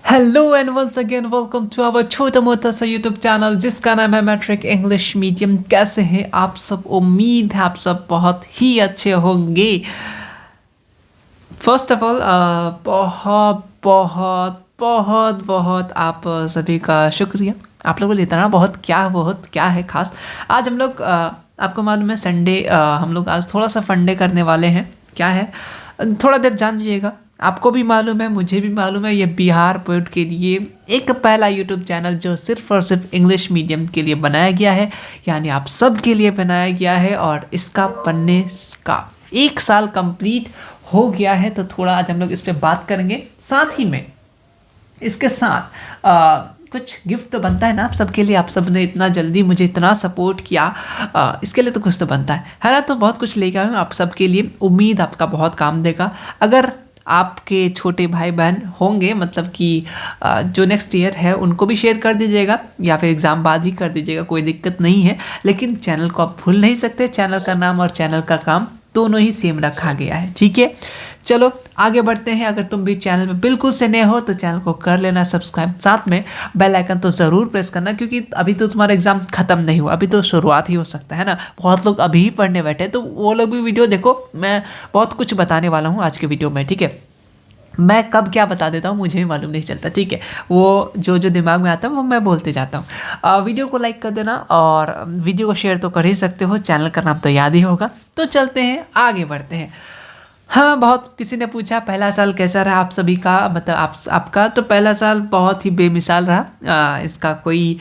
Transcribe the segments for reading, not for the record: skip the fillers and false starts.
Hello and once again welcome to our छोटा मोटा सा यूट्यूब चैनल जिसका नाम है मैट्रिक इंग्लिश मीडियम। कैसे हैं आप सब? उम्मीद है आप सब बहुत ही अच्छे होंगे। फर्स्ट ऑफ ऑल बहुत बहुत बहुत बहुत आप सभी का शुक्रिया। आप लोगों ने इतना बहुत क्या है खास। आज हम लोग आपको मालूम है संडे, हम लोग आज थोड़ा सा फंडे करने वाले हैं। क्या है थोड़ा देर जान लीजिएगा। आपको भी मालूम है, मुझे भी मालूम है, ये बिहार पोइट के लिए एक पहला यूट्यूब चैनल जो सिर्फ और सिर्फ इंग्लिश मीडियम के लिए बनाया गया है, यानी आप सब के लिए बनाया गया है। और इसका बनने का 1 साल कंप्लीट हो गया है, तो थोड़ा आज हम लोग इस पर बात करेंगे। साथ ही में इसके साथ कुछ गिफ्ट तो बनता है ना आप सबके लिए। आप सब ने इतना जल्दी मुझे इतना सपोर्ट किया, इसके लिए तो कुछ तो बनता है ना। तो बहुत कुछ लेके आया हूँ आप सबके लिए। उम्मीद आपका बहुत काम देगा। अगर आपके छोटे भाई बहन होंगे, मतलब कि जो नेक्स्ट ईयर है, उनको भी शेयर कर दीजिएगा या फिर एग्ज़ाम बाद ही कर दीजिएगा, कोई दिक्कत नहीं है। लेकिन चैनल को आप भूल नहीं सकते। चैनल का नाम और चैनल का काम दोनों ही सेम रखा गया है, ठीक है। चलो आगे बढ़ते हैं। अगर तुम भी चैनल में बिल्कुल से नए हो तो चैनल को कर लेना सब्सक्राइब, साथ में बेल आइकन तो ज़रूर प्रेस करना, क्योंकि अभी तो तुम्हारा एग्जाम ख़त्म नहीं हुआ, अभी तो शुरुआत ही हो सकता है ना। बहुत लोग अभी ही पढ़ने बैठे हैं, तो वो लोग भी वीडियो देखो। मैं बहुत कुछ बताने वाला हूँ आज के वीडियो में, ठीक है। मैं कब क्या बता देता हूँ मुझे भी मालूम नहीं चलता, ठीक है। वो जो जो दिमाग में आता है वो मैं बोलते जाता हूँ। वीडियो को लाइक कर देना और वीडियो को शेयर तो कर ही सकते हो। चैनल का नाम तो याद ही होगा। तो चलते हैं, आगे बढ़ते हैं। हाँ, बहुत किसी ने पूछा पहला साल कैसा रहा आप सभी का, मतलब आपका। तो पहला साल बहुत ही बेमिसाल रहा। इसका कोई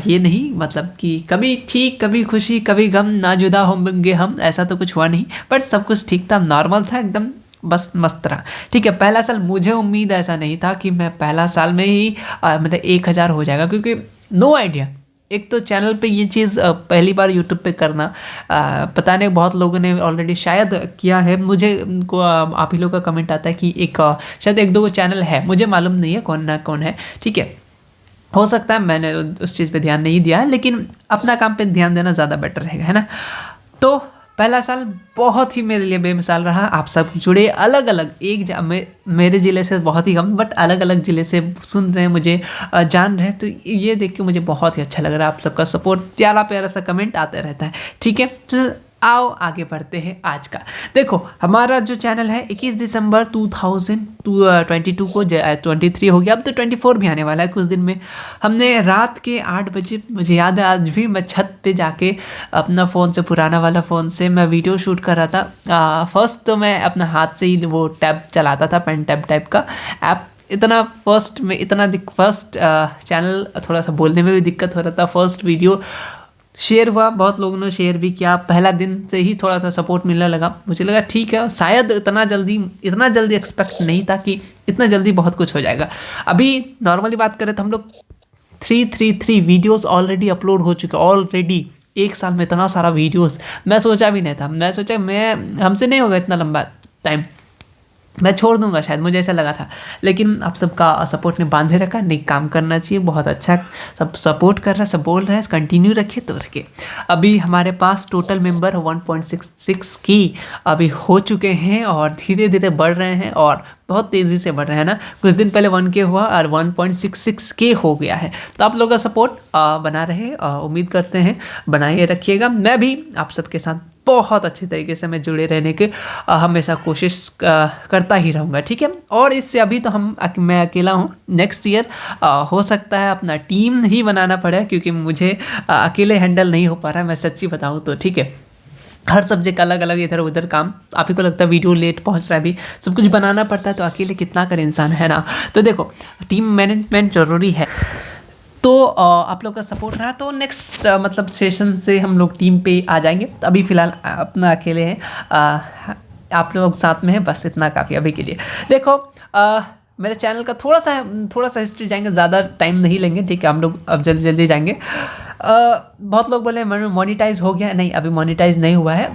ये नहीं, मतलब कि कभी ठीक, कभी खुशी, कभी गम, ना जुदा होंगे हम, ऐसा तो कुछ हुआ नहीं। बट सब कुछ ठीक था, नॉर्मल था एकदम, बस मस्त रहा, ठीक है। पहला साल मुझे उम्मीद ऐसा नहीं था कि मैं पहला साल में ही मतलब 1000 हो जाएगा, क्योंकि नो आइडिया। एक तो चैनल पे ये चीज़ पहली बार यूट्यूब पे करना, पता नहीं बहुत लोगों ने ऑलरेडी शायद किया है। मुझे को आप ही लोग का कमेंट आता है कि एक शायद 1-2 चैनल है, मुझे मालूम नहीं है कौन ना कौन है, ठीक है। हो सकता है मैंने उस चीज़ पे ध्यान नहीं दिया है, लेकिन अपना काम पे ध्यान देना ज़्यादा बेटर रहेगा, है ना। तो पहला साल बहुत ही मेरे लिए बेमिसाल रहा। आप सब जुड़े अलग अलग, मेरे ज़िले से बहुत ही कम, बट अलग अलग ज़िले से सुन रहे हैं मुझे, जान रहे हैं। तो ये देख के मुझे बहुत ही अच्छा लग रहा है। आप सबका सपोर्ट, प्यारा प्यारा सा कमेंट आता रहता है, ठीक है। तो आओ आगे बढ़ते हैं। आज का देखो, हमारा जो चैनल है 21 दिसंबर 2022 को 23 हो गया, अब तो 24 भी आने वाला है कुछ दिन में। हमने रात के 8 बजे, मुझे याद है आज भी, मैं छत पे जाके अपना फ़ोन से, पुराना वाला फ़ोन से मैं वीडियो शूट कर रहा था। फर्स्ट तो मैं अपना हाथ से ही वो टैब चलाता था, पेन टैब टाइप का ऐप। इतना फर्स्ट चैनल, थोड़ा सा बोलने में भी दिक्कत हो रहा था। फर्स्ट वीडियो शेयर हुआ, बहुत लोगों ने शेयर भी किया। पहला दिन से ही थोड़ा सा सपोर्ट मिलने लगा। मुझे लगा ठीक है, शायद इतना जल्दी एक्सपेक्ट नहीं था कि इतना जल्दी बहुत कुछ हो जाएगा। अभी नॉर्मली बात करें तो हम लोग 333 वीडियोस ऑलरेडी अपलोड हो चुके हैं ऑलरेडी। 1 साल में इतना सारा वीडियोस मैं सोचा भी नहीं था। मैं सोचा हमसे नहीं होगा इतना लंबा टाइम, मैं छोड़ दूंगा शायद, मुझे ऐसा लगा था। लेकिन आप सबका सपोर्ट ने बांधे रखा। नहीं, काम करना चाहिए, बहुत अच्छा सब सपोर्ट कर रहा है, सब बोल रहे हैं, कंटिन्यू रखिए तो रखिए। अभी हमारे पास टोटल मेंबर 1.66 की अभी हो चुके हैं और धीरे धीरे बढ़ रहे हैं, और बहुत तेज़ी से बढ़ रहे हैं ना। कुछ दिन पहले 1K हुआ और 1.66K हो गया है। तो आप लोगों का सपोर्ट बना रहे, उम्मीद करते हैं बनाए रखिएगा। मैं भी आप सबके साथ बहुत अच्छी तरीके से मैं जुड़े रहने के हमेशा कोशिश करता ही रहूँगा, ठीक है। और इससे अभी तो मैं अकेला हूँ। नेक्स्ट ईयर हो सकता है अपना टीम ही बनाना पड़े, क्योंकि मुझे अकेले हैंडल नहीं हो पा रहा है, मैं सच्ची बताऊँ तो, ठीक है। हर सब्जेक्ट अलग अलग, इधर उधर काम। आप ही को लगता है वीडियो लेट पहुंच रहा है, अभी सब कुछ बनाना पड़ता है, तो अकेले कितना करे इंसान, है ना। तो देखो, टीम मैनेजमेंट जरूरी है। तो आप लोग का सपोर्ट रहा तो नेक्स्ट मतलब सेशन से हम लोग टीम पे आ जाएंगे। अभी फ़िलहाल अपना अकेले हैं, आप लोग साथ में हैं, बस इतना काफ़ी अभी के लिए। देखो, मेरे चैनल का थोड़ा सा हिस्ट्री जाएंगे, ज़्यादा टाइम नहीं लेंगे, ठीक है। हम लोग अब जल्दी जल्दी जाएंगे। बहुत लोग बोले मोनेटाइज हो गया, नहीं अभी मोनेटाइज नहीं हुआ है।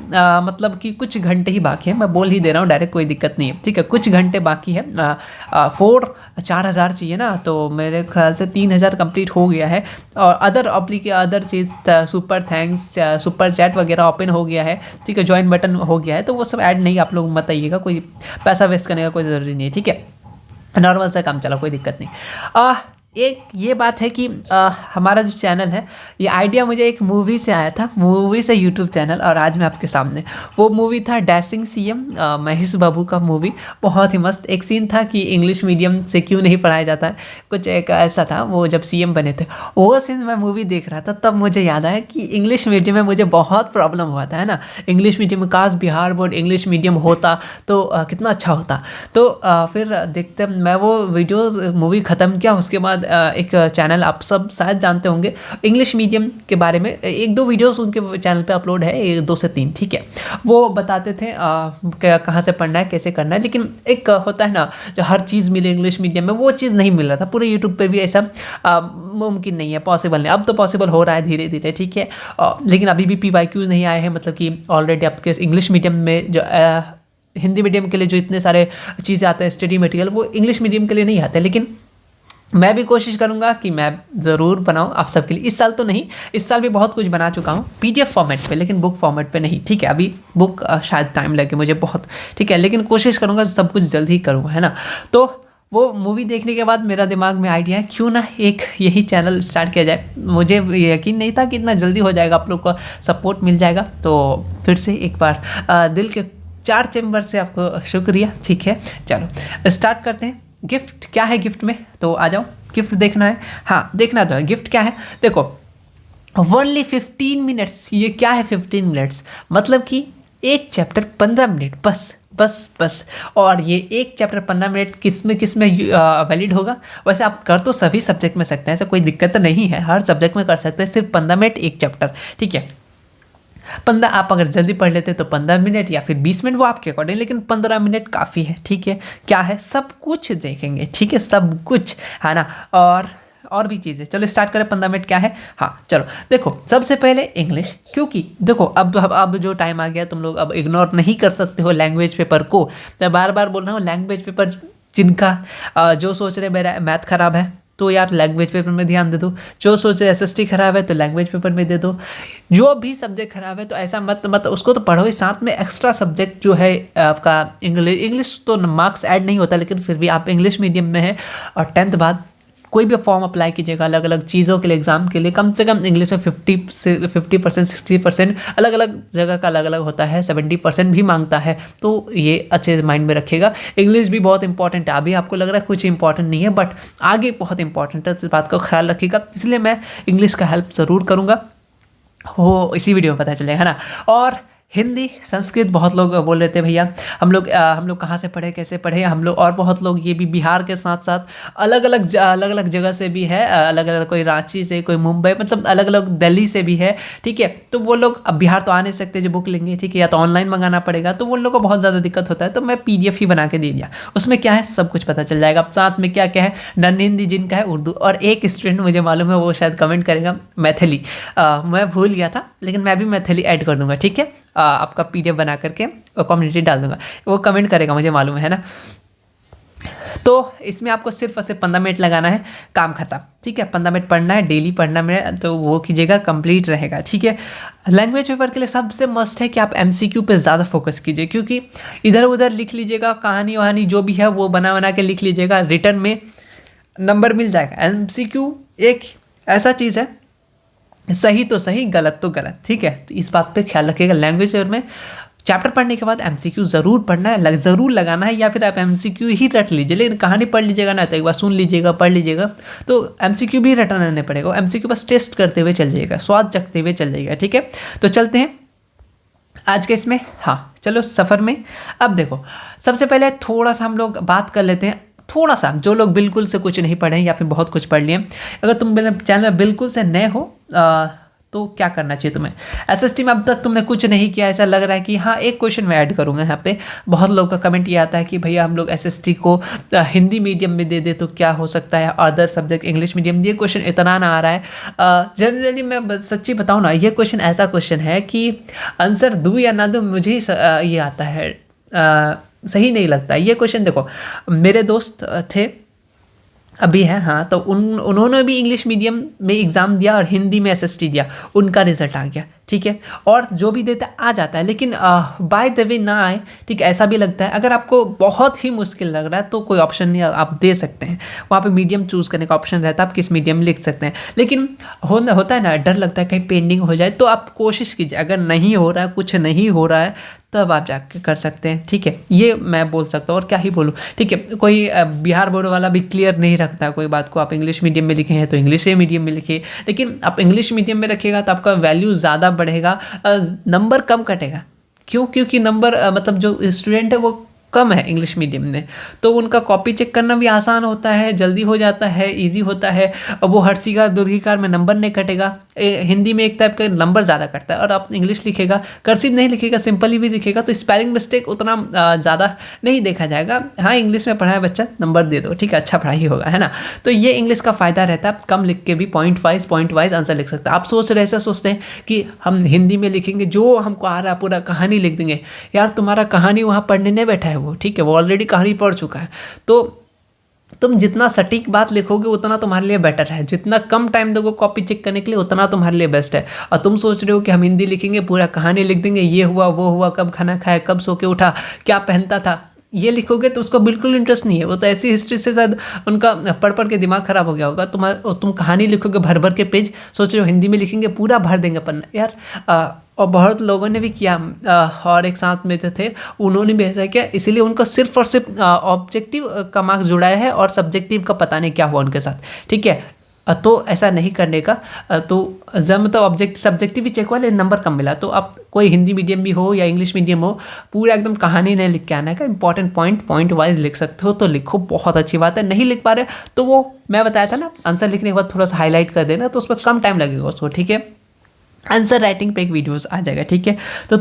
मतलब कि कुछ घंटे ही बाकी है, मैं बोल ही दे रहा हूँ डायरेक्ट, कोई दिक्कत नहीं है, ठीक है। कुछ घंटे बाकी है। 4,000 चाहिए ना, तो मेरे ख्याल से 3,000 कंप्लीट हो गया है। और अदर चीज़, सुपर थैंक्स, सुपर चैट वगैरह ओपन हो गया है, ठीक है। ज्वाइन बटन हो गया है, तो वो सब ऐड नहीं, आप लोग मत आइएगा, कोई पैसा वेस्ट करने का कोई ज़रूरी नहीं है, ठीक है। नॉर्मल सा काम चला, कोई दिक्कत नहीं। एक ये बात है कि हमारा जो चैनल है, ये आइडिया मुझे एक मूवी से आया था, मूवी से यूट्यूब चैनल, और आज मैं आपके सामने, वो मूवी था डैशिंग सीएम, महेश बाबू का मूवी। बहुत ही मस्त एक सीन था कि इंग्लिश मीडियम से क्यों नहीं पढ़ाया जाता है, कुछ एक ऐसा था, वो जब सीएम बने थे वो सीन मैं मूवी देख रहा था, तब मुझे याद आया कि इंग्लिश मीडियम में मुझे बहुत प्रॉब्लम हुआ था, है ना। इंग्लिश मीडियम में, काश बिहार बोर्ड इंग्लिश मीडियम होता तो कितना अच्छा होता। तो फिर देखते मैं वो वीडियो मूवी ख़त्म किया, उसके बाद एक चैनल आप सब शायद जानते होंगे इंग्लिश मीडियम के बारे में, एक दो वीडियोस उनके चैनल पे अपलोड है, 2 से 3, ठीक है। वो बताते थे कहाँ से पढ़ना है, कैसे करना है, लेकिन एक होता है ना जो हर चीज़ मिले इंग्लिश मीडियम में, वो चीज़ नहीं मिल रहा था पूरे यूट्यूब पे भी, ऐसा मुमकिन नहीं है, पॉसिबल नहीं। अब तो पॉसिबल हो रहा है धीरे धीरे, ठीक है, लेकिन अभी भी PYQ नहीं आए हैं, मतलब कि ऑलरेडी आपके इंग्लिश मीडियम में जो हिंदी मीडियम के लिए जो इतने सारे चीज़ें आते हैं स्टडी मटेरियल, वो इंग्लिश मीडियम के लिए नहीं आते। लेकिन मैं भी कोशिश करूंगा कि मैं ज़रूर बनाऊं आप सबके लिए। इस साल तो नहीं, इस साल भी बहुत कुछ बना चुका हूं PDF फॉर्मेट पे, लेकिन बुक फॉर्मेट पे नहीं, ठीक है। अभी बुक शायद टाइम लगे मुझे बहुत, ठीक है, लेकिन कोशिश करूंगा सब कुछ जल्द ही करूँगा, है ना। तो वो मूवी देखने के बाद मेरा दिमाग में आइडिया है क्यों ना एक यही चैनल स्टार्ट किया जाए। मुझे यकीन नहीं था कि इतना जल्दी हो जाएगा, आप लोग का सपोर्ट मिल जाएगा। तो फिर से एक बार दिल के 4 चैम्बर से आपको शुक्रिया, ठीक है। चलो स्टार्ट करते हैं। गिफ्ट क्या है, गिफ्ट में तो आ जाओ, गिफ्ट देखना है, हाँ देखना तो है। गिफ्ट क्या है, देखो ओनली 15 मिनट्स। ये क्या है 15 मिनट्स, मतलब कि एक चैप्टर 15 मिनट, बस बस बस। और ये एक चैप्टर 15 मिनट किस में वैलिड होगा। वैसे आप कर तो सभी सब्जेक्ट में सकते हैं, ऐसा कोई दिक्कत नहीं है, हर सब्जेक्ट में कर सकते हैं, सिर्फ 15 मिनट एक चैप्टर, ठीक है। 15 आप अगर जल्दी पढ़ लेते तो 15 मिनट या फिर 20 मिनट, वो आपके अकॉर्डिंग, लेकिन 15 मिनट काफ़ी है, ठीक है। क्या है, सब कुछ देखेंगे, ठीक है, सब कुछ, है ना। और भी चीज़ें, चलो स्टार्ट करें। 15 मिनट क्या है, हाँ चलो देखो, सबसे पहले इंग्लिश, क्योंकि देखो अब जो टाइम आ गया, तुम लोग अब इग्नोर नहीं कर सकते हो लैंग्वेज पेपर को। मैं बार बार बोल रहा हूँ, लैंग्वेज पेपर जिनका जो सोच रहे मेरा मैथ खराब है तो यार लैंग्वेज पेपर में ध्यान दे दो, जो सोचे SST खराब है तो लैंग्वेज पेपर में दे दो, जो भी सब्जेक्ट खराब है तो ऐसा मत उसको तो पढ़ो ही, साथ में एक्स्ट्रा सब्जेक्ट जो है आपका इंग्लिश तो मार्क्स ऐड नहीं होता, लेकिन फिर भी आप इंग्लिश मीडियम में है और 10th बाद कोई भी फॉर्म अप्लाई कीजिएगा अलग अलग चीज़ों के लिए, एग्जाम के लिए, कम से कम इंग्लिश में 50% 60%, अलग अलग जगह का अलग अलग होता है, 70% भी मांगता है। तो ये अच्छे माइंड में रखिएगा। इंग्लिश भी बहुत इंपॉर्टेंट है, अभी आपको लग रहा है कुछ इंपॉर्टेंट नहीं है, बट आगे बहुत इंपॉर्टेंट है, इस बात का ख्याल रखिएगा। इसलिए मैं इंग्लिश का हेल्प ज़रूर करूँगा, वो इसी वीडियो में पता चलेगा, है ना। और हिंदी संस्कृत बहुत लोग बोल रहे थे भैया हम लोग कहाँ से पढ़े, कैसे पढ़े हम लोग, और बहुत लोग ये भी बिहार के साथ साथ अलग अलग जगह से भी है, अलग अलग, कोई रांची से, कोई मुंबई, मतलब अलग अलग, दिल्ली से भी है, ठीक है। तो वो लोग अब बिहार तो आ नहीं सकते जो बुक लेंगे, ठीक है, या तो ऑनलाइन मंगाना पड़ेगा, तो वो लोग को बहुत ज़्यादा दिक्कत होता है। तो मैं PDF ही बना के दे दिया, उसमें क्या है सब कुछ पता चल जाएगा। अब साथ में क्या क्या है, नन हिंदी जिनका है उर्दू, और एक स्टूडेंट मुझे मालूम है वो शायद कमेंट करेगा मैथिली, मैं भूल गया था, लेकिन मैं भी मैथिली ऐड कर दूंगा, ठीक है। आपका PDF बना करके कम्युनिटी डाल दूंगा, वो कमेंट करेगा मुझे मालूम है ना। तो इसमें आपको सिर्फ और सिर्फ 15 मिनट लगाना है, काम खत्म, ठीक है। 15 मिनट पढ़ना है, डेली पढ़ना है, तो वो कीजिएगा, कंप्लीट रहेगा, ठीक है। लैंग्वेज पेपर के लिए सबसे मस्ट है कि आप MCQ पे ज़्यादा फोकस कीजिए, क्योंकि इधर उधर लिख लीजिएगा, कहानी वहानी जो भी है वो बना के लिख लीजिएगा, रिटर्न में नंबर मिल जाएगा। MCQ एक ऐसा चीज़ है, सही तो सही, गलत तो गलत, ठीक है। तो इस बात पे ख्याल रखिएगा। लैंग्वेज पेपर में चैप्टर पढ़ने के बाद MCQ ज़रूर पढ़ना है, ज़रूर लगाना है, या फिर आप MCQ ही रट लीजिए, लेकिन कहानी पढ़ लीजिएगा ना, तो एक बार सुन लीजिएगा, पढ़ लीजिएगा, तो MCQ भी रटना नहीं पड़ेगा। MCQ बस टेस्ट करते हुए चल जाइएगा, स्वाद चखते हुए चल जाइएगा, ठीक है। तो चलते हैं आज के इसमें, हाँ चलो सफ़र में। अब देखो सबसे पहले थोड़ा सा हम लोग बात कर लेते हैं, थोड़ा सा, जो लोग बिल्कुल से कुछ नहीं पढ़े या फिर बहुत कुछ पढ़ लिए, अगर तुम मेरे चैनल बिल्कुल से नए हो तो क्या करना चाहिए तुम्हें। SST में अब तक तुमने कुछ नहीं किया, ऐसा लग रहा है कि हाँ एक क्वेश्चन मैं ऐड करूँगा यहाँ पे। बहुत लोगों का कमेंट ये आता है कि भैया हम लोग SST को हिंदी मीडियम में दे दे तो क्या हो सकता है, अदर सब्जेक्ट इंग्लिश मीडियम, ये क्वेश्चन इतना ना आ रहा है। जनरली मैं सच्ची बताऊँ ना, ये क्वेश्चन ऐसा क्वेश्चन है कि आंसर दूँ या ना दूँ, मुझे ही ये आता है, सही नहीं लगता ये क्वेश्चन। देखो मेरे दोस्त थे अभी हैं, हाँ, तो उन्होंने भी इंग्लिश मीडियम में एग्ज़ाम दिया और हिंदी में SST दिया, उनका रिजल्ट आ गया, ठीक है, और जो भी देता है आ जाता है, लेकिन बाय द वे ना आए, ठीक है, ऐसा भी लगता है। अगर आपको बहुत ही मुश्किल लग रहा है तो कोई ऑप्शन नहीं, आप दे सकते हैं, वहाँ पे मीडियम चूज़ करने का ऑप्शन रहता है, आप किस मीडियम लिख सकते हैं। लेकिन होता है ना, डर लगता है कहीं पेंडिंग हो जाए, तो आप कोशिश कीजिए, अगर नहीं हो रहा है, कुछ नहीं हो रहा है, तब आप जाके कर सकते हैं, ठीक है, ये मैं बोल सकता हूँ। और क्या ही बोलूँ, ठीक है, कोई बिहार बोर्ड वाला भी क्लियर नहीं रखता कोई बात को, आप इंग्लिश मीडियम में लिखे हैं तो इंग्लिश मीडियम में लिखिए, लेकिन आप इंग्लिश मीडियम में रखिएगा तो आपका वैल्यू ज़्यादा बढ़ेगा, नंबर कम कटेगा। क्यों? क्योंकि नंबर मतलब जो स्टूडेंट है वो कम है इंग्लिश मीडियम में, तो उनका कॉपी चेक करना भी आसान होता है, जल्दी हो जाता है, इजी होता है। अब वो हर्षिका दुर्घिकार में नंबर नहीं कटेगा, हिंदी में एक टाइप का नंबर ज़्यादा कटता है, और आप इंग्लिश लिखेगा, कर्सिव नहीं लिखेगा, सिंपली भी लिखेगा, तो स्पेलिंग मिस्टेक उतना ज़्यादा नहीं देखा जाएगा। हाँ, इंग्लिश में पढ़ा है बच्चा, नंबर दे दो, ठीक है, अच्छा पढ़ाई होगा, है ना। तो ये इंग्लिश का फ़ायदा रहता है, आप कम लिख के भी पॉइंट वाइज आंसर लिख सकते हैं। आप ऐसा सोचते हैं कि हम हिंदी में लिखेंगे, जो हमको आ रहा है पूरा कहानी लिख देंगे, यार तुम्हारा कहानी वहाँ पढ़ने नहीं बैठा है वो, ठीक है, वो ऑलरेडी कहानी पढ़ चुका है। तो तुम जितना सटीक बात लिखोगे उतना तुम्हारे लिए बेटर है, जितना कम टाइम दोगे कॉपी चेक करने के लिए उतना तुम्हारे लिए बेस्ट है। और तुम सोच रहे हो कि हम हिंदी लिखेंगे, पूरा कहानी लिख देंगे, ये हुआ वो हुआ, कब खाना खाया, कब सो के उठा, क्या पहनता था, ये लिखोगे तो उसको बिल्कुल इंटरेस्ट नहीं है, वो तो ऐसी हिस्ट्री से शायद उनका पढ़ के दिमाग खराब हो गया होगा। तुम कहानी लिखोगे भर के पेज, सोच रहे हो हिंदी में लिखेंगे, पूरा भर देंगे पन्ना यार। और बहुत लोगों ने भी किया, और एक साथ में जो थे उन्होंने भी ऐसा किया, इसीलिए उनको सिर्फ और सिर्फ ऑब्जेक्टिव का मार्क्स जुड़ा है, और सब्जेक्टिव का पता नहीं क्या हुआ उनके साथ, ठीक है। तो ऐसा नहीं करने का, तो जब मतलब सब्जेक्टिव भी चेक हुआ लेकिन नंबर कम मिला, तो आप कोई हिंदी मीडियम भी हो या इंग्लिश मीडियम हो, पूरा एकदम कहानी नहीं लिख के आना का, इंपॉर्टेंट पॉइंट वाइज लिख सकते हो तो लिखो, बहुत अच्छी बात है। नहीं लिख पा रहे तो वो मैं बताया था ना, आंसर लिखने के बाद थोड़ा सा हाईलाइट कर देना, तो उस पर कम टाइम लगेगा उसको, ठीक है। आंसर राइटिंग पे एक वीडियोस आ जाएगा, ठीक है। तो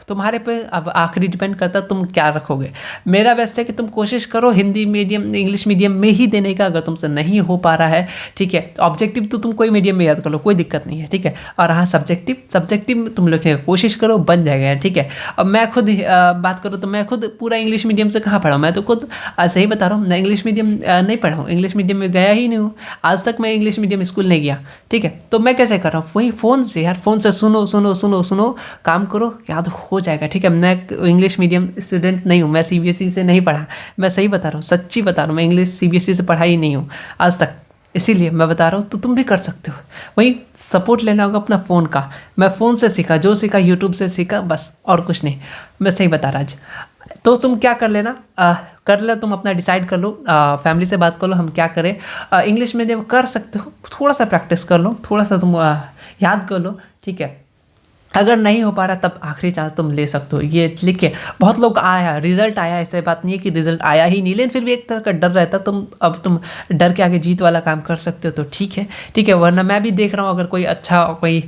तुम्हारे पे अब आखिरी डिपेंड करता है तुम क्या रखोगे। मेरा बेस्ट है कि तुम कोशिश करो हिंदी मीडियम इंग्लिश मीडियम में ही देने का, अगर तुमसे नहीं हो पा रहा है, ठीक है। ऑब्जेक्टिव तो तुम कोई मीडियम में याद कर लो, कोई दिक्कत नहीं है, ठीक है। और हाँ, सब्जेक्टिव में तुम लिखने की कोशिश करो, बन जाएगा, ठीक है। अब मैं खुद बात करूँ तो मैं खुद पूरा इंग्लिश मीडियम से कहाँ पढ़ा हूँ, मैं तो खुद सही बता रहा हूँ, मैं इंग्लिश मीडियम नहीं पढ़ा हूँ, इंग्लिश मीडियम में गया ही नहीं हूँ, आज तक मैं इंग्लिश मीडियम स्कूल नहीं गया, ठीक है। तो मैं कैसे कर रहा हूँ, वही फ़ोन से यार, फ़ोन से सुनो काम करो, याद हो जाएगा, ठीक है। मैं इंग्लिश मीडियम स्टूडेंट नहीं हूँ, मैं सीबीएसई से नहीं पढ़ा, मैं सही बता रहा हूँ, सच्ची बता रहा हूँ, मैं इंग्लिश सीबीएसई से पढ़ा ही नहीं हूँ आज तक, इसीलिए मैं बता रहा हूँ। तो तुम भी कर सकते हो, वही सपोर्ट लेना होगा अपना फ़ोन का। मैं फ़ोन से सीखा, जो सीखा यूट्यूब से सीखा, बस और कुछ नहीं, मैं सही बता रहा आज। तो तुम क्या कर लेना, कर लो, तुम अपना डिसाइड कर लो, फैमिली से बात कर लो हम क्या करें। इंग्लिश मीडियम कर सकते हो, थोड़ा सा प्रैक्टिस कर लो, थोड़ा सा तुम याद कर लो, ठीक है। अगर नहीं हो पा रहा तब आखिरी चांस तुम ले सकते हो, ये लिख के। बहुत लोग आया, रिजल्ट आया, ऐसे बात नहीं है कि रिजल्ट आया ही नहीं, लेकिन फिर भी एक तरह का डर रहता, तुम डर के आगे जीत वाला काम कर सकते हो, तो ठीक है, ठीक है। वरना मैं भी देख रहा हूँ, अगर कोई अच्छा कोई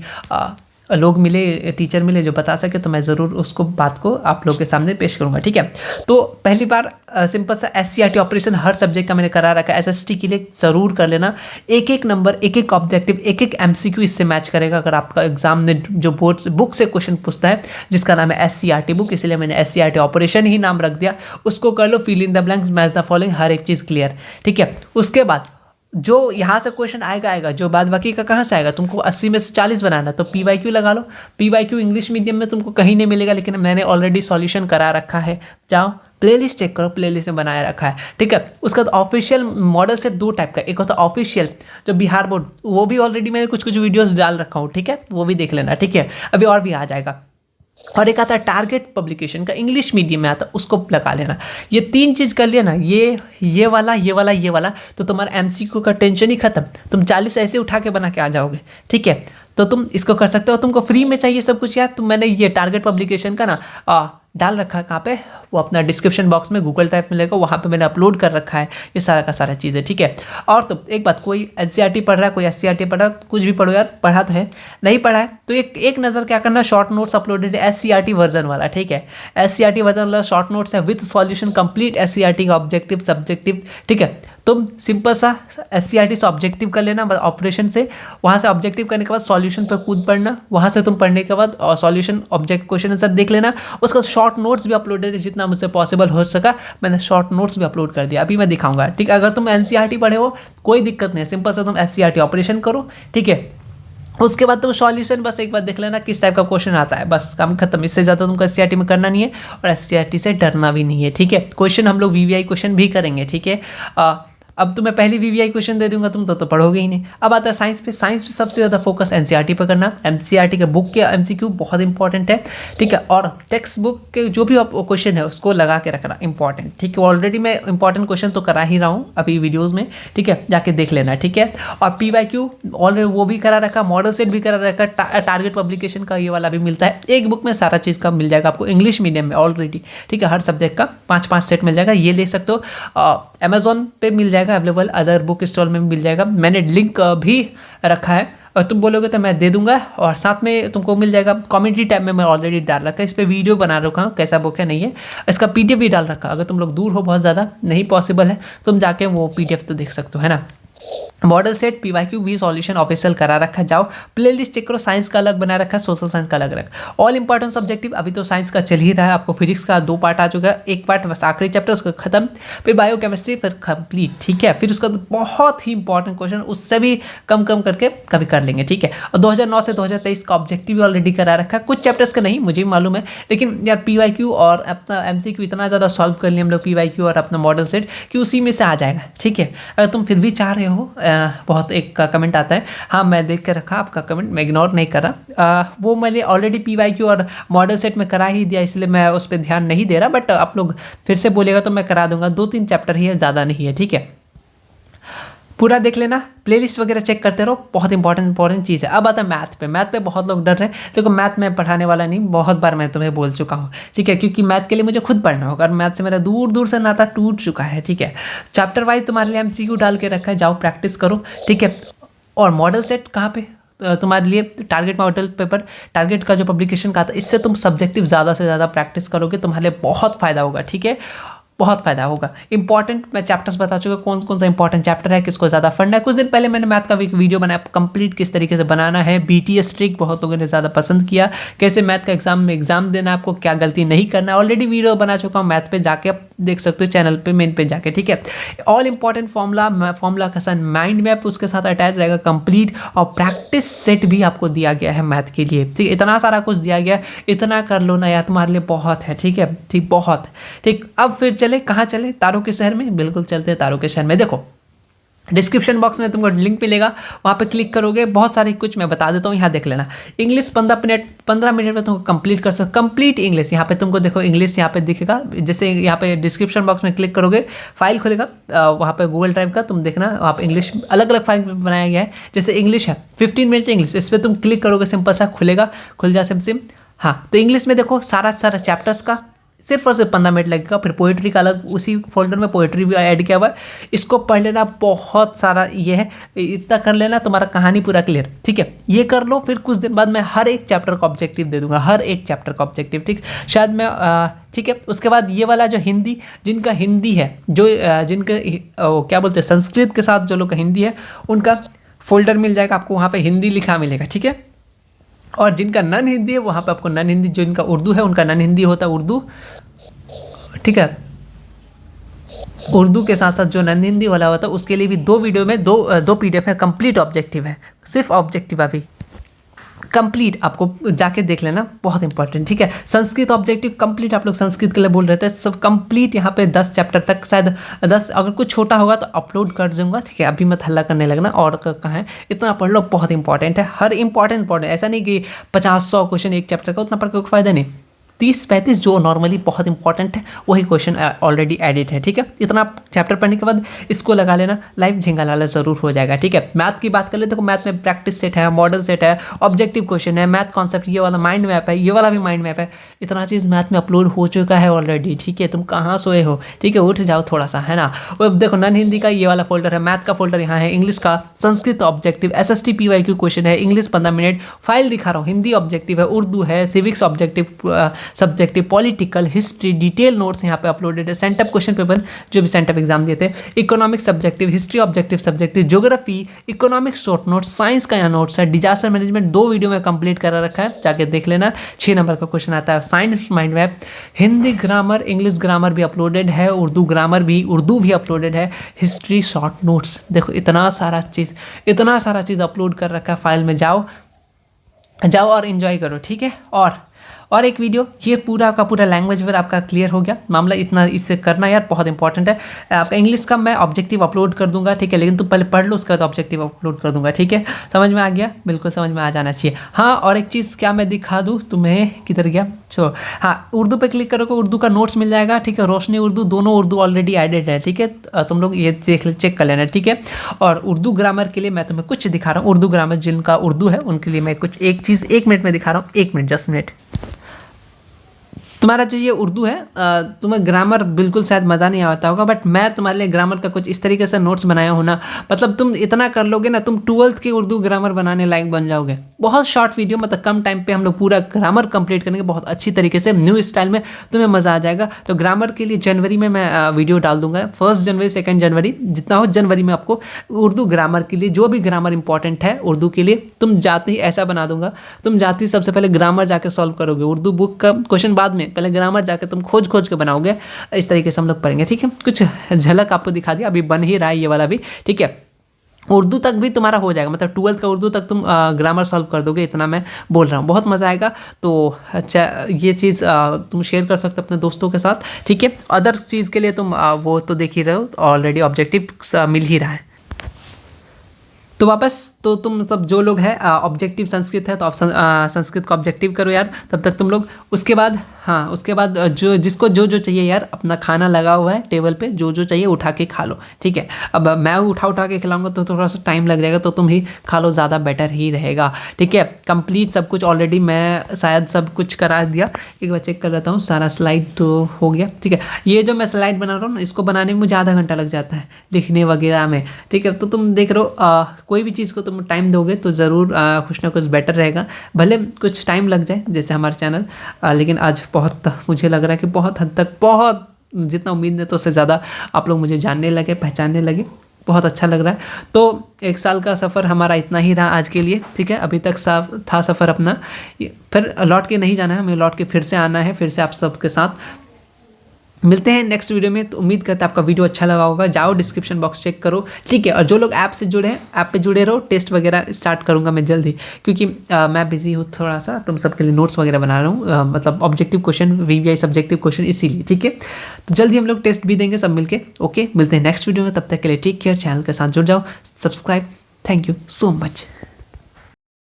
लोग मिले, टीचर मिले जो बता सके, तो मैं ज़रूर उसको बात को आप लोग के सामने पेश करूंगा, ठीक है। तो पहली बार सिंपल सा SCRT ऑपरेशन हर सब्जेक्ट का मैंने करा रखा है, SST के लिए ज़रूर कर लेना। एक नंबर, एक ऑब्जेक्टिव, एक MCQ इससे मैच करेगा। अगर आपका एग्जाम में जो बोर्ड बुक से क्वेश्चन पूछता है, जिसका नाम है SCRT बुक, इसलिए मैंने SCRT ऑपरेशन ही नाम रख दिया, उसको कर लो। Fill in the blanks, match the following, हर एक चीज़ क्लियर, ठीक है। उसके बाद जो यहाँ से क्वेश्चन आएगा, जो बाद बाकी का कहाँ से आएगा, तुमको 80 में से 40 बनाना, तो PYQ लगा लो। PYQ इंग्लिश मीडियम में तुमको कहीं नहीं मिलेगा, लेकिन मैंने ऑलरेडी सॉल्यूशन करा रखा है, जाओ प्लेलिस्ट चेक करो, प्लेलिस्ट में बनाया रखा है, ठीक है। उसका ऑफिशियल मॉडल सेट दो टाइप का, एक होता है ऑफिशियल जो बिहार बोर्ड, वो भी ऑलरेडी मैंने कुछ वीडियोस डाल रखा हूँ, ठीक है, वो भी देख लेना, ठीक है। अभी और भी आ जाएगा। और एक आता है टारगेट पब्लिकेशन का, इंग्लिश मीडियम में आता है, उसको लगा लेना। ये 3 चीज़ कर लिया ना, ये वाला, तो तुम्हारा MCQ का टेंशन ही खत्म, तुम 40 ऐसे उठा के बना के आ जाओगे, ठीक है। तो तुम इसको कर सकते हो। तुमको फ्री में चाहिए सब कुछ यार, तो मैंने ये टारगेट पब्लिकेशन का ना डाल रखा है, कहाँ पे, वो अपना डिस्क्रिप्शन बॉक्स में गूगल टाइप में लेगा, वहाँ पे मैंने अपलोड कर रखा है ये सारा का सारा चीज़ें, ठीक है। और तो एक बात, कोई SCRT पढ़ रहा है, कोई SCRT पढ़ रहा है, कुछ भी पढ़ो यार, पढ़ा तो है, नहीं पढ़ा है तो एक नज़र क्या करना, शॉर्ट नोट्स अपलोडेड है SCRT वर्जन वाला, ठीक है। SCRT वर्जन वाला शॉर्ट नोट्स है विद सॉल्यूशन कंप्लीट, SCRT का ऑब्जेक्टिव सब्जेक्टिव, ठीक है। तुम सिंपल सा SCRT से ऑब्जेक्टिव कर लेना ऑपरेशन से, वहाँ से ऑब्जेक्टिव करने के बाद सॉल्यूशन पर कूद पढ़ना, वहाँ से तुम पढ़ने के बाद सॉल्यूशन ऑब्जेक्ट क्वेश्चन आंसर देख लेना। उसका शॉर्ट नोट्स भी अपलोडेड है, जितना मुझसे पॉसिबल हो सका मैंने शॉर्ट नोट्स भी अपलोड कर दिया, अभी मैं दिखाऊंगा, ठीक है। अगर तुम NCERT पढ़े हो कोई दिक्कत नहीं है, सिंपल सा तुम SCRT ऑपरेशन करो, ठीक है। उसके बाद तुम सॉल्यूशन बस एक बार देख लेना किस टाइप का क्वेश्चन आता है, बस काम खत्म। इससे ज़्यादा तुमको एससीईआरटी में करना नहीं है और एससीईआरटी से डरना भी नहीं है, ठीक है। क्वेश्चन हम लोग वीवीआई क्वेश्चन भी करेंगे, ठीक है। अब तुम्हें पहली वीवीआई क्वेश्चन दे दूंगा, तुम तो पढ़ोगे ही नहीं। अब आता है साइंस पे। साइंस पे सबसे ज़्यादा फोकस एनसीईआरटी पे करना। एनसीईआरटी के बुक के एमसीक्यू बहुत इंपॉर्टेंट है, ठीक है। और टेक्स्ट बुक के जो भी क्वेश्चन है उसको लगा के रखना इंपॉर्टेंट, ठीक है। ऑलरेडी मैं इंपॉर्टेंट क्वेश्चन तो करा ही रहा हूँ अभी वीडियोज़ में, ठीक है, जाके देख लेना, ठीक है। और पीवाईक्यू ऑलरेडी वो भी करा रखा, मॉडल सेट भी करा रखा, टारगेट पब्लिकेशन का ये वाला भी मिलता है। एक बुक में सारा चीज़ का मिल जाएगा आपको, इंग्लिश मीडियम में ऑलरेडी, ठीक है। हर सब्जेक्ट का 5-5 सेट मिल जाएगा, ये ले सकते हो। अमेजोन पे मिल जाएगा अवेलेबल, अदर बुक स्टॉल में मिल जाएगा। मैंने लिंक भी रखा है, और तुम बोलोगे तो मैं दे दूंगा। और साथ में तुमको मिल जाएगा कम्युनिटी टैब में, मैं ऑलरेडी डाल रखा है, इस पर वीडियो बना रखा हूँ कैसा बुक है नहीं है। इसका पीडीएफ भी डाल रखा है, अगर तुम लोग दूर हो बहुत ज़्यादा नहीं पॉसिबल है तुम जाके वो पीडीएफ तो देख सकते हो, है ना। मॉडल सेट पीवाईक्यू भी सॉल्यूशन ऑफिशियल करा रखा, जाओ प्लेलिस्ट चेक करो। साइंस का अलग बना रखा है, सोशल साइंस का अलग रखा। ऑल इंपॉर्टेंट सब्जेक्टिव अभी तो साइंस का चल ही रहा है, आपको फिजिक्स का 2 पार्ट आ चुका है, एक पार्ट बस आखिरी चैप्टर उसका खत्म, फिर बायोकेमिस्ट्री फिर कंप्लीट, ठीक है। फिर उसका बहुत ही इंपॉर्टेंट क्वेश्चन उससे भी कम करके कभी कर लेंगे, ठीक है। और 2009 से 2023 का ऑब्जेक्टिव ऑलरेडी करा रखा है, कुछ चैप्टर्स का नहीं, मुझे भी मालूम है, लेकिन यार पीवाईक्यू और अपना एमसीक्यू इतना ज़्यादा सॉल्व कर लिया हम लोग पीवाईक्यू और अपना मॉडल सेट कि उसी में से आ जाएगा, ठीक है। अगर तुम फिर भी चाह रहे हो, बहुत एक का कमेंट आता है, हाँ मैं देख के रखा आपका कमेंट, मैं इग्नोर नहीं करा, वो मैंने ऑलरेडी पीवाईक्यू और मॉडल सेट में करा ही दिया, इसलिए मैं उस पर ध्यान नहीं दे रहा। बट आप लोग फिर से बोलेगा तो मैं करा दूंगा, 2-3 चैप्टर ही है, ज़्यादा नहीं है, ठीक है। पूरा देख लेना, प्लेलिस्ट वगैरह चेक करते रहो, बहुत इंपॉर्टेंट चीज़ है। अब आता है मैथ पे। मैथ पे बहुत लोग डर रहे हैं, देखो मैथ में पढ़ाने वाला नहीं, बहुत बार मैं तुम्हें बोल चुका हूँ, ठीक है, क्योंकि मैथ के लिए मुझे खुद पढ़ना होगा और मैथ से मेरा दूर से नाता टूट चुका है, ठीक है। चैप्टर वाइज तुम्हारे लिए एमसीक्यू डाल के रखा है, जाओ प्रैक्टिस करो, ठीक है। और मॉडल सेट कहाँ पे तुम्हारे लिए टारगेट मॉडल पेपर, टारगेट का जो पब्लिकेशन का था, इससे तुम सब्जेक्टिव ज़्यादा से ज़्यादा प्रैक्टिस करोगे, तुम्हारे लिए बहुत फ़ायदा होगा, ठीक है, बहुत फायदा होगा। इंपॉर्टेंट मैं चैप्टर्स बता चुका, कौन कौन सा इंपॉर्टेंट चैप्टर है, किसको ज़्यादा पढ़ना है। कुछ दिन पहले मैंने मैथ का एक वीडियो बनाया कंप्लीट किस तरीके से बनाना है, बीटीएस ट्रिक बहुत लोगों ने ज़्यादा पसंद किया, कैसे मैथ का एग्जाम में एग्जाम देना है, आपको क्या गलती नहीं करना है, ऑलरेडी वीडियो बना चुका हूँ मैथ पे, जाके आप देख सकते हो चैनल पे मेन पे जाके, ठीक है। ऑल इंपॉर्टेंट फॉर्मूला का साथ माइंड मैप उसके साथ अटैच रहेगा कंप्लीट, और प्रैक्टिस सेट भी आपको दिया गया है मैथ के लिए, ठीक। इतना सारा कुछ दिया गया, इतना कर लो ना यार, तुम्हारे लिए बहुत है, ठीक है, ठीक, बहुत ठीक। अब फिर चले, कहाँ चले, तारों के शहर में, बिल्कुल चलते हैं तारों के शहर में। देखो डिस्क्रिप्शन बॉक्स में तुमको लिंक मिलेगा, वहाँ पे क्लिक करोगे, बहुत सारी कुछ मैं बता देता हूँ, यहाँ देख लेना। इंग्लिश 15 मिनट में तुमको कंप्लीट कर सकते, कंप्लीट इंग्लिश। यहाँ पे तुमको देखो इंग्लिश यहाँ पे दिखेगा, जैसे यहाँ पे डिस्क्रिप्शन बॉक्स में क्लिक करोगे फाइल खुलेगा, वहाँ पे गूगल ड्राइव का, तुम देखना वहाँ पे इंग्लिश अलग अलग फाइल बनाया गया है। जैसे इंग्लिश है 15 मिनट इंग्लिश, इस पर तुम क्लिक करोगे, सिंपल सा खुलेगा, खुल जा सिम। हाँ, तो इंग्लिश में देखो सारा चैप्टर्स का सिर्फ और सिर्फ 15 मिनट लगेगा। फिर पोइट्री का अलग उसी फोल्डर में पोइट्री भी ऐड किया हुआ है, इसको पढ़ लेना, बहुत सारा ये है, इतना कर लेना तुम्हारा कहानी पूरा क्लियर, ठीक है। ये कर लो, फिर कुछ दिन बाद मैं हर एक चैप्टर का ऑब्जेक्टिव दे दूंगा, हर एक चैप्टर का ऑब्जेक्टिव, ठीक, शायद मैं ठीक है। उसके बाद ये वाला जो हिंदी, जिनका हिंदी है, जो जिनका क्या बोलते हैं संस्कृत के साथ जो लोग का हिंदी है, उनका फोल्डर मिल जाएगा आपको, वहाँ पर हिंदी लिखा मिलेगा, ठीक है। और जिनका नन हिंदी है वहाँ पे आपको नन हिंदी, जो इनका उर्दू है उनका नन हिंदी होता है उर्दू, ठीक है। उर्दू के साथ साथ जो नन हिंदी वाला होता है उसके लिए भी 2 वीडियो में दो पीडीएफ है, कंप्लीट ऑब्जेक्टिव है, सिर्फ ऑब्जेक्टिव अभी कंप्लीट आपको जाके देख लेना, बहुत इंपॉर्टेंट, ठीक है। संस्कृत ऑब्जेक्टिव कंप्लीट, आप लोग संस्कृत के लिए बोल रहे थे, सब कंप्लीट यहाँ पे 10 चैप्टर तक, शायद 10, अगर कुछ छोटा होगा तो अपलोड कर दूंगा, ठीक है। अभी मत हल्ला करने लगना, और कहाँ है, इतना पढ़ लो, बहुत इंपॉर्टेंट है, हर इंपॉर्टेंट, ऐसा नहीं कि 50-100 क्वेश्चन एक चैप्टर का, उतना पढ़ के कोई फायदा नहीं। 30-35 जो नॉर्मली बहुत इंपॉर्टेंट है वही क्वेश्चन ऑलरेडी एडिट है, ठीक है। इतना चैप्टर पढ़ने के बाद इसको लगा लेना, लाइफ झिंगा लाला जरूर हो जाएगा, ठीक है। मैथ की बात कर ले, देखो मैथ में प्रैक्टिस सेट है, मॉडल सेट है, ऑब्जेक्टिव क्वेश्चन है, मैथ कॉन्सेप्ट, ये वाला माइंड मैप है, ये वाला भी माइंड मैप है, इतना चीज़ मैथ में अपलोड हो चुका है ऑलरेडी, ठीक है। तुम कहाँ सोए हो, ठीक है, उठ जाओ थोड़ा सा, है ना। और देखो नन हिंदी का ये वाला फोल्डर है, मैथ का फोल्डर यहाँ है, इंग्लिश का, Sanskrit objective, SST PYQ question है, इंग्लिश 15 मिनट फाइल दिखा रहा हूँ, हिंदी ऑब्जेक्टिव है, उर्दू है, civics objective subjective, political, history, detail notes यहाँ पे अपलोडेड है, सेंटअप क्वेश्चन पेपर जो भी सेंटअप एग्जाम दिए थे, economics subjective, history objective subjective, geography, economics short notes, science का यहाँ नोट्स है, डिजास्टर मैनेजमेंट 2 वीडियो में कंप्लीट करा रखा है, जाके देख लेना। 6 नंबर का क्वेश्चन आता है, science mind map, Hindi grammar, English grammar भी अपलोडेड है, उर्दू ग्रामर भी, उर्दू भी अपलोडेड है, हिस्ट्री शॉर्ट नोट्स, देखो इतना सारा चीज़ अपलोड कर रखा है, फाइल में जाओ, जाओ और इन्जॉय करो, ठीक है। और एक वीडियो, ये पूरा का पूरा लैंग्वेज पर आपका क्लियर हो गया मामला, इतना इससे करना यार बहुत इंपॉर्टेंट है। आपका इंग्लिश का मैं ऑब्जेक्टिव अपलोड कर दूंगा, ठीक है, लेकिन तुम पहले पढ़ लो, उसके बाद ऑब्जेक्टिव अपलोड कर दूंगा, ठीक है। समझ में आ गया, बिल्कुल समझ में आ जाना चाहिए। हाँ, और एक चीज़ क्या मैं दिखा दूँ तुम्हें, किधर गया, छोड़ो। हाँ, उर्दू पे क्लिक करोगे, उर्दू का नोट्स मिल जाएगा, ठीक है। रोशनी उर्दू, दोनों उर्दू ऑलरेडी एडेड है, ठीक है। तुम लोग ये देख चेक कर लेना, ठीक है। और उर्दू ग्रामर के लिए मैं तुम्हें कुछ दिखा रहा हूँ, उर्दू ग्रामर जिनका उर्दू है उनके लिए मैं कुछ एक चीज़ 1 मिनट में दिखा रहा हूँ, 1 मिनट, 10 मिनट। तुम्हारा जो ये उर्दू है, तुम्हें ग्रामर बिल्कुल शायद मज़ा नहीं आता होगा, बट मैं तुम्हारे लिए ग्रामर का कुछ इस तरीके से नोट्स बनाया हूँ ना, मतलब तुम इतना कर लोगे ना, तुम 12th की उर्दू ग्रामर बनाने लायक बन जाओगे। बहुत शॉर्ट वीडियो, मतलब कम टाइम पे हम लोग पूरा ग्रामर कंप्लीट करेंगे बहुत अच्छी तरीके से, न्यू स्टाइल में, तुम्हें मज़ा आ जाएगा। तो ग्रामर के लिए जनवरी में मैं वीडियो डाल दूंगा, 1 जनवरी 2 जनवरी, जितना हो जनवरी में आपको उर्दू ग्रामर के लिए जो भी ग्रामर इंपॉर्टेंट है उर्दू के लिए, तुम जाते ही ऐसा बना दूंगा, तुम जाते ही सबसे पहले ग्रामर जाके सॉल्व करोगे, उर्दू बुक का क्वेश्चन बाद में, पहले ग्रामर जाके तुम खोज के बनाओगे। इस तरीके से हम लोग पढ़ेंगे, ठीक है। कुछ झलक आपको दिखा दिया, अभी बन ही रहा है ये वाला भी, ठीक है। उर्दू तक भी तुम्हारा हो जाएगा, मतलब 12th का उर्दू तक तुम ग्रामर सॉल्व कर दोगे, इतना मैं बोल रहा हूँ, बहुत मज़ा आएगा। तो अच्छा, ये चीज़ तुम शेयर कर सकते हो अपने दोस्तों के साथ, ठीक है। अदर चीज़ के लिए तुम वो तो देख ही रहे हो, ऑलरेडी ऑब्जेक्टिव मिल ही रहा है। तो वापस, तो तुम मतलब जो लोग हैं ऑब्जेक्टिव संस्कृत है तो आप संस्कृत का ऑब्जेक्टिव करो यार, तब तक तुम लोग। उसके बाद हाँ, उसके बाद जो जिसको जो जो चाहिए यार, अपना खाना लगा हुआ है टेबल पे, जो जो चाहिए उठा के खा लो, ठीक है। अब मैं उठा के खिलाऊंगा तो थोड़ा सा टाइम लग जाएगा, तो तुम ही खा लो, ज़्यादा बेटर ही रहेगा, ठीक है। कंप्लीट सब कुछ ऑलरेडी मैं शायद सब कुछ करा दिया, एक बार चेक कर लेता हूँ, सारा स्लाइड तो हो गया, ठीक है। ये जो मैं स्लाइड बना रहा हूँ ना, इसको बनाने में मुझे आधा घंटा लग जाता है, लिखने वगैरह में, ठीक है। तो तुम देख रहे हो, कोई भी चीज़ को तुम टाइम दोगे तो ज़रूर कुछ ना कुछ बेटर रहेगा, भले कुछ टाइम लग जाए जैसे हमारा चैनल, लेकिन आज बहुत मुझे लग रहा है कि बहुत हद तक, बहुत जितना उम्मीद है तो उससे ज़्यादा आप लोग मुझे जानने लगे, पहचानने लगे, बहुत अच्छा लग रहा है। तो 1 साल का सफ़र हमारा इतना ही रहा आज के लिए, ठीक है। अभी तक था सफ़र अपना, फिर लौट के नहीं जाना है हमें, लौट के फिर से आना है, फिर से आप सबके साथ मिलते हैं नेक्स्ट वीडियो में। तो उम्मीद करते हैं आपका वीडियो अच्छा लगा होगा, जाओ डिस्क्रिप्शन बॉक्स चेक करो, ठीक है। और जो लोग ऐप से जुड़े हैं, ऐप पे जुड़े रहो, टेस्ट वगैरह स्टार्ट करूंगा मैं जल्दी, क्योंकि मैं बिजी हूँ थोड़ा सा, तुम सबके लिए नोट्स वगैरह बना रहा हूँ, मतलब objective question, VVI subjective question, इसीलिए, ठीक है। तो जल्दी हम लोग टेस्ट भी देंगे सब मिलके, ओके। मिलते हैं नेक्स्ट वीडियो में, तब तक के लिए टेक केयर, चैनल के साथ जुड़ जाओ, subscribe, thank you so much.